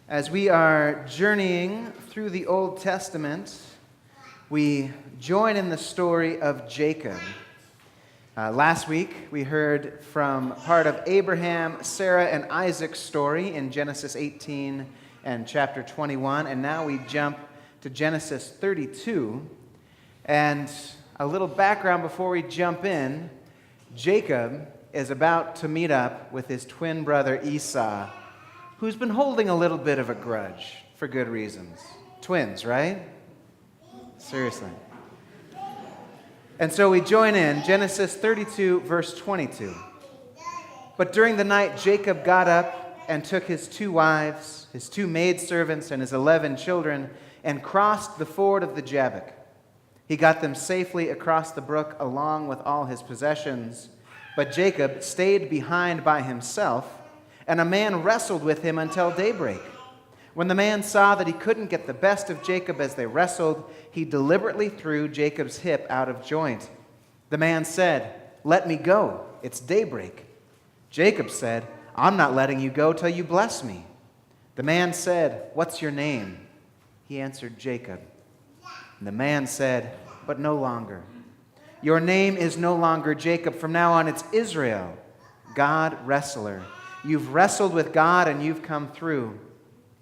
As we are journeying through the Old Testament, we join in the story of Jacob. Last week, we heard from part of Abraham, Sarah, and Isaac's story in Genesis 18 and chapter 21, and now we jump to Genesis 32. And a little background before we jump in, Jacob is about to meet up with his twin brother Esau, who's been holding a little bit of a grudge for good reasons. Twins, right? Seriously. And so we join in Genesis 32, verse 22. But during the night, Jacob got up and took his 2 wives, his 2 maidservants, and his 11 children, and crossed the ford of the Jabbok. He got them safely across the brook along with all his possessions. But Jacob stayed behind by himself, and a man wrestled with him until daybreak. When the man saw that he couldn't get the best of Jacob as they wrestled, he deliberately threw Jacob's hip out of joint. The man said, "Let me go, it's daybreak." Jacob said, "I'm not letting you go till you bless me." The man said, "What's your name?" He answered, "Jacob." And the man said, "But no longer. Your name is no longer Jacob. From now on, it's Israel, God wrestler. You've wrestled with God and you've come through."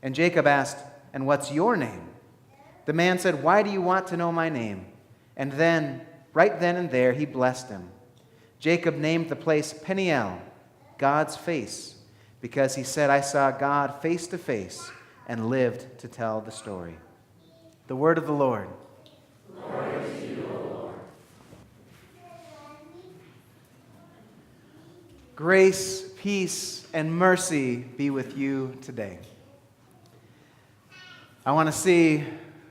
And Jacob asked, "And what's your name?" The man said, "Why do you want to know my name?" And then, right then and there, he blessed him. Jacob named the place Peniel, God's face, because he said, "I saw God face to face and lived to tell the story." The word of the Lord. Glory to you, O Lord. Grace, peace, and mercy be with you today. I want to see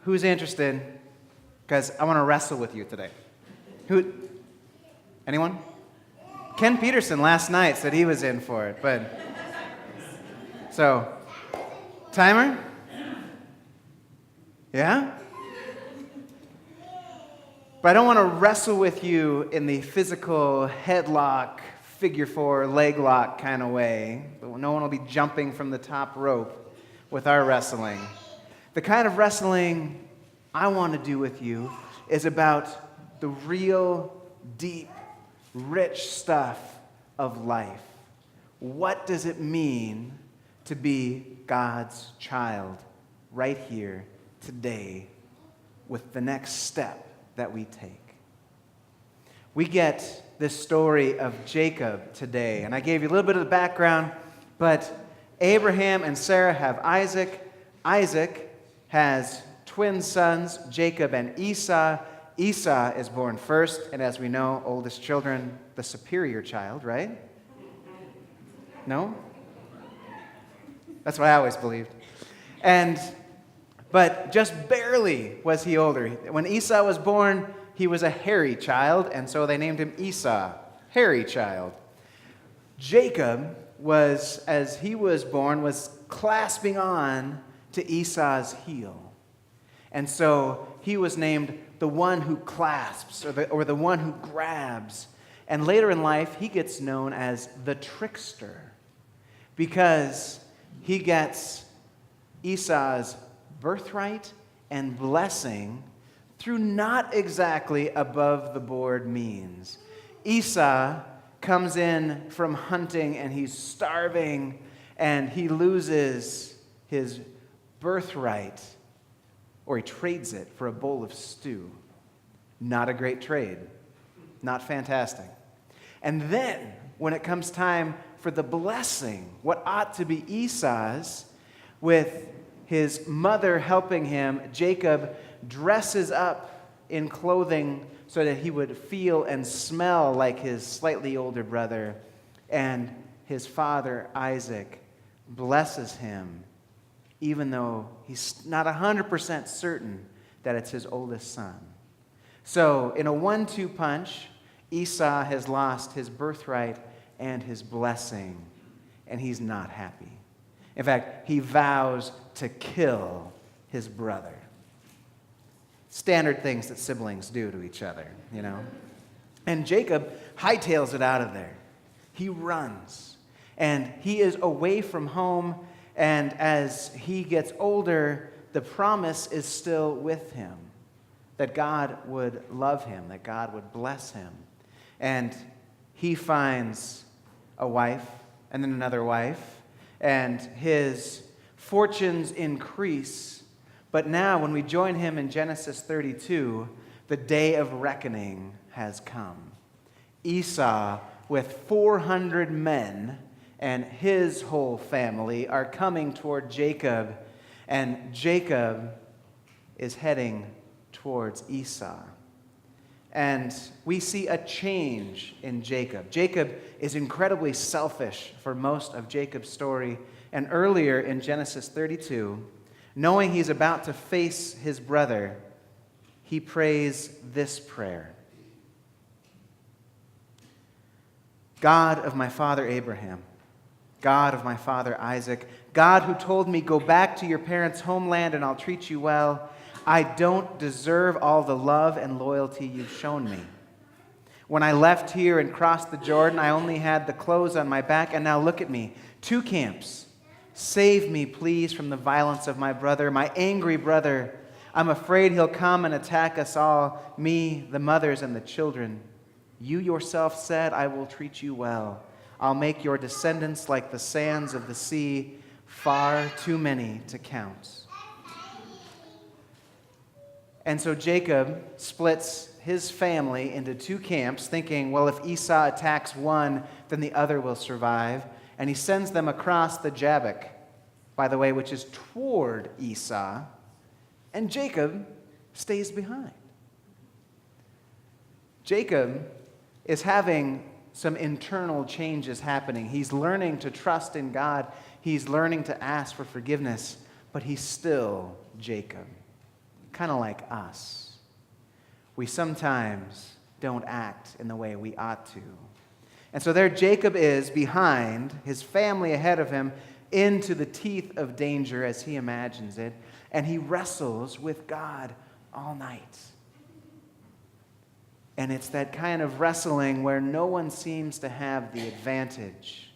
who's interested, because I want to wrestle with you today. Who? Anyone? Ken Peterson last night said he was in for it, but so, timer? Yeah? But I don't want to wrestle with you in the physical headlock, figure 4, leg lock kind of way. No one will be jumping from the top rope with our wrestling. The kind of wrestling I want to do with you is about the real, deep, rich stuff of life. What does it mean to be God's child right here, today, with the next step that we take? We get this story of Jacob today, and I gave you a little bit of the background, but Abraham and Sarah have Isaac. Isaac has twin sons, Jacob and Esau. Esau is born first, and as we know, oldest children, the superior child, right? No? That's what I always believed. But just barely was he older. When Esau was born, he was a hairy child, and so they named him Esau, hairy child. Jacob was, as he was born, was clasping on to Esau's heel. And so he was named the one who clasps, or the one who grabs. And later in life, he gets known as the trickster, because he gets Esau's birthright and blessing through not exactly above-the-board means. Esau comes in from hunting, and he's starving, and he loses his birthright, or he trades it for a bowl of stew. Not a great trade. Not fantastic. And then, when it comes time for the blessing, what ought to be Esau's, with his mother helping him, Jacob dresses up in clothing so that he would feel and smell like his slightly older brother, and his father, Isaac, blesses him, even though he's not 100% certain that it's his oldest son. So, in a 1-2 punch, Esau has lost his birthright and his blessing, and he's not happy. In fact, he vows to kill his brother. Standard things that siblings do to each other, you know. And Jacob hightails it out of there. He runs, and he is away from home, And as he gets older, the promise is still with him that God would love him, that God would bless him. And he finds a wife and then another wife, and his fortunes increase. But now, when we join him in Genesis 32, the day of reckoning has come. Esau, with 400 men, and his whole family are coming toward Jacob, and Jacob is heading towards Esau. And we see a change in Jacob. Jacob is incredibly selfish for most of Jacob's story. And earlier in Genesis 32, knowing he's about to face his brother, he prays this prayer. God of my father Abraham, God of my father Isaac, God who told me, go back to your parents' homeland and I'll treat you well, I don't deserve all the love and loyalty you've shown me. When I left here and crossed the Jordan, I only had the clothes on my back, and now look at me, 2 camps. Save me, please, from the violence of my brother, my angry brother. I'm afraid he'll come and attack us all, me, the mothers, and the children. You yourself said, I will treat you well. I'll make your descendants like the sands of the sea, far too many to count. And so Jacob splits his family into 2 camps, thinking, well, if Esau attacks one, then the other will survive. And he sends them across the Jabbok, by the way, which is toward Esau. And Jacob stays behind. Jacob is having some internal changes happening. He's learning to trust in God. He's learning to ask for forgiveness. But he's still Jacob. Kind of like us. We sometimes don't act in the way we ought to. And so there Jacob is behind, his family ahead of him, into the teeth of danger as he imagines it, and he wrestles with God all night. And it's that kind of wrestling where no one seems to have the advantage.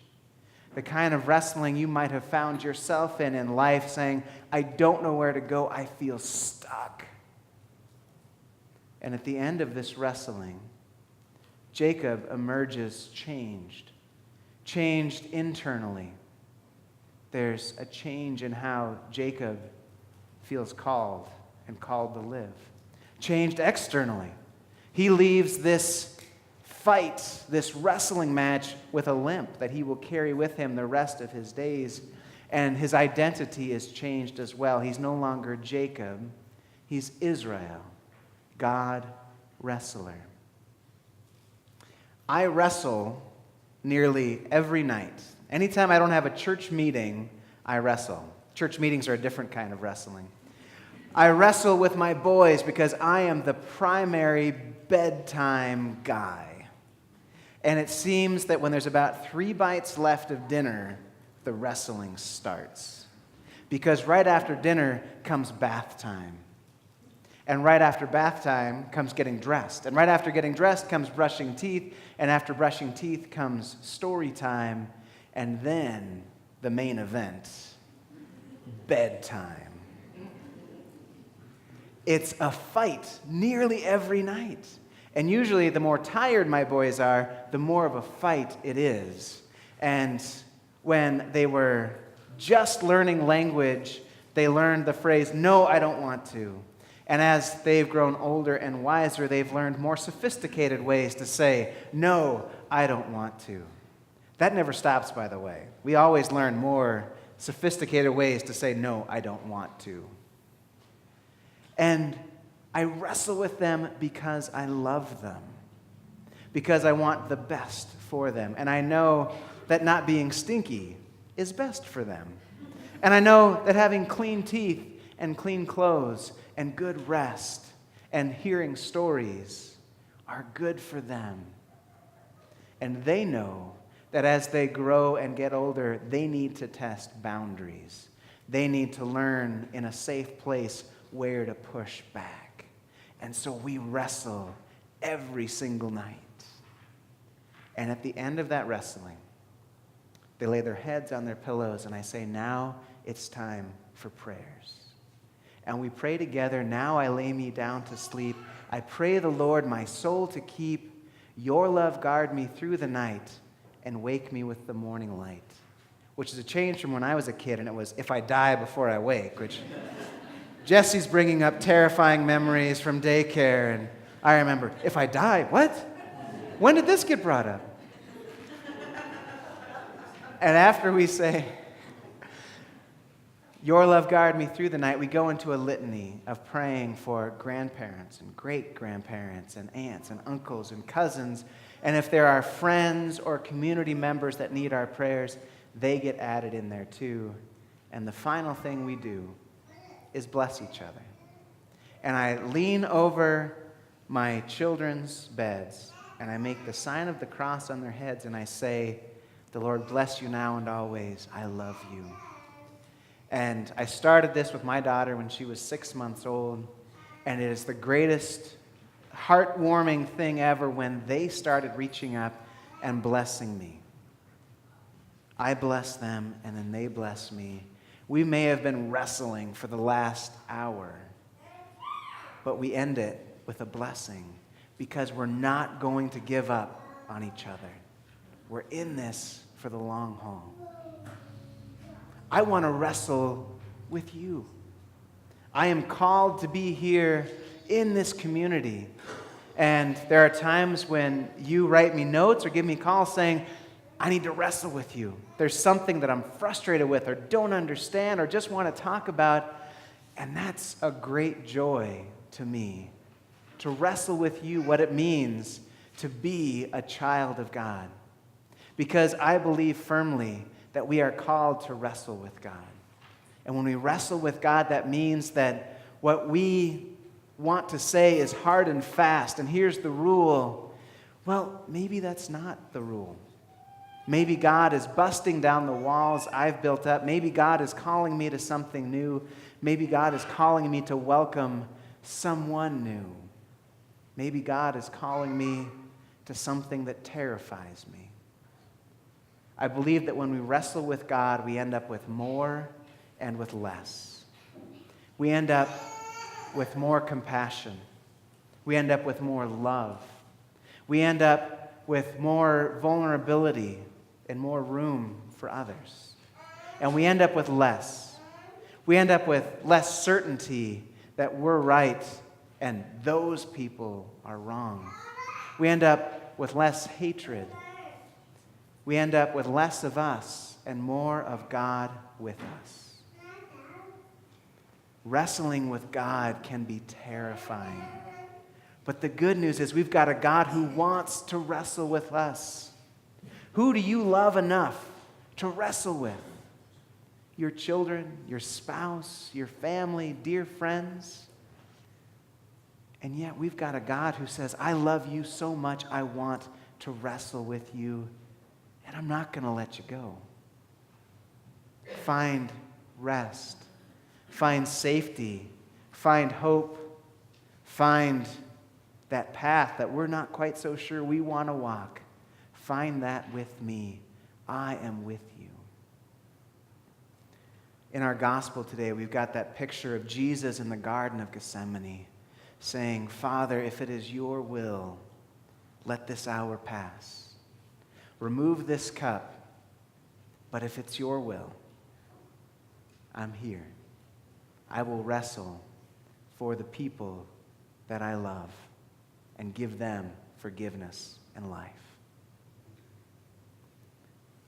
The kind of wrestling you might have found yourself in life, saying, I don't know where to go, I feel stuck. And at the end of this wrestling, Jacob emerges changed internally. There's a change in how Jacob feels called and called to live. Changed externally. He leaves this fight, this wrestling match, with a limp that he will carry with him the rest of his days. And his identity is changed as well. He's no longer Jacob. He's Israel, God wrestler. I wrestle nearly every night. Anytime I don't have a church meeting, I wrestle. Church meetings are a different kind of wrestling. I wrestle with my boys because I am the primary bedtime guy. And it seems that when there's about 3 bites left of dinner, the wrestling starts. Because right after dinner comes bath time. And right after bath time comes getting dressed. And right after getting dressed comes brushing teeth. And after brushing teeth comes story time. And then the main event, bedtime. It's a fight nearly every night. And usually the more tired my boys are, the more of a fight it is. And when they were just learning language, they learned the phrase, no, I don't want to. And as they've grown older and wiser, they've learned more sophisticated ways to say, no, I don't want to. That never stops, by the way. We always learn more sophisticated ways to say, no, I don't want to. And I wrestle with them because I love them, because I want the best for them. And I know that not being stinky is best for them. And I know that having clean teeth and clean clothes and good rest and hearing stories are good for them. And they know that as they grow and get older, they need to test boundaries. They need to learn in a safe place where to push back. And so we wrestle every single night. And at the end of that wrestling, they lay their heads on their pillows and I say, now it's time for prayers. And we pray together, now I lay me down to sleep. I pray the Lord my soul to keep. Your love guard me through the night and wake me with the morning light. Which is a change from when I was a kid, and it was, if I die before I wake, which Jesse's bringing up terrifying memories from daycare, and I remember, if I die, what? When did this get brought up? And after we say, your love guard me through the night, we go into a litany of praying for grandparents and great-grandparents and aunts and uncles and cousins. And if there are friends or community members that need our prayers, they get added in there too. And the final thing we do is bless each other. And I lean over my children's beds and I make the sign of the cross on their heads and I say, the Lord bless you now and always. I love you. And I started this with my daughter when she was 6 months old, and it is the greatest heartwarming thing ever when they started reaching up and blessing me. I bless them, and then they bless me. We may have been wrestling for the last hour, but we end it with a blessing because we're not going to give up on each other. We're in this for the long haul. I want to wrestle with you. I am called to be here in this community. And there are times when you write me notes or give me calls saying, I need to wrestle with you. There's something that I'm frustrated with or don't understand or just want to talk about. And that's a great joy to me, to wrestle with you what it means to be a child of God. Because I believe firmly that we are called to wrestle with God. And when we wrestle with God, that means that what we want to say is hard and fast, and here's the rule. Well, maybe that's not the rule. Maybe God is busting down the walls I've built up. Maybe God is calling me to something new. Maybe God is calling me to welcome someone new. Maybe God is calling me to something that terrifies me. I believe that when we wrestle with God, we end up with more and with less. We end up with more compassion. We end up with more love. We end up with more vulnerability and more room for others. And we end up with less. We end up with less certainty that we're right and those people are wrong. We end up with less hatred. We end up with less of us and more of God with us. Wrestling with God can be terrifying. But the good news is we've got a God who wants to wrestle with us. Who do you love enough to wrestle with? Your children, your spouse, your family, dear friends? And yet we've got a God who says, I love you so much, I want to wrestle with you. And I'm not going to let you go. Find rest. Find safety. Find hope. Find that path that we're not quite so sure we want to walk. Find that with me. I am with you. In our gospel today, we've got that picture of Jesus in the Garden of Gethsemane saying, Father, if it is your will, let this hour pass. Remove this cup, but if it's your will, I'm here. I will wrestle for the people that I love and give them forgiveness and life.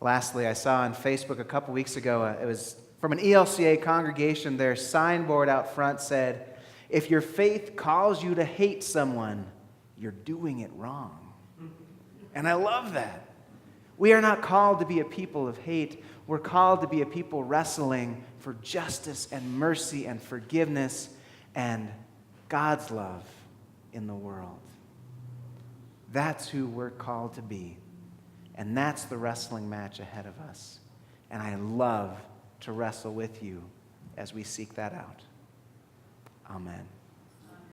Lastly, I saw on Facebook a couple weeks ago, it was from an ELCA congregation, their signboard out front said, if your faith calls you to hate someone, you're doing it wrong. And I love that. We are not called to be a people of hate. We're called to be a people wrestling for justice and mercy and forgiveness and God's love in the world. That's who we're called to be. And that's the wrestling match ahead of us. And I love to wrestle with you as we seek that out. Amen.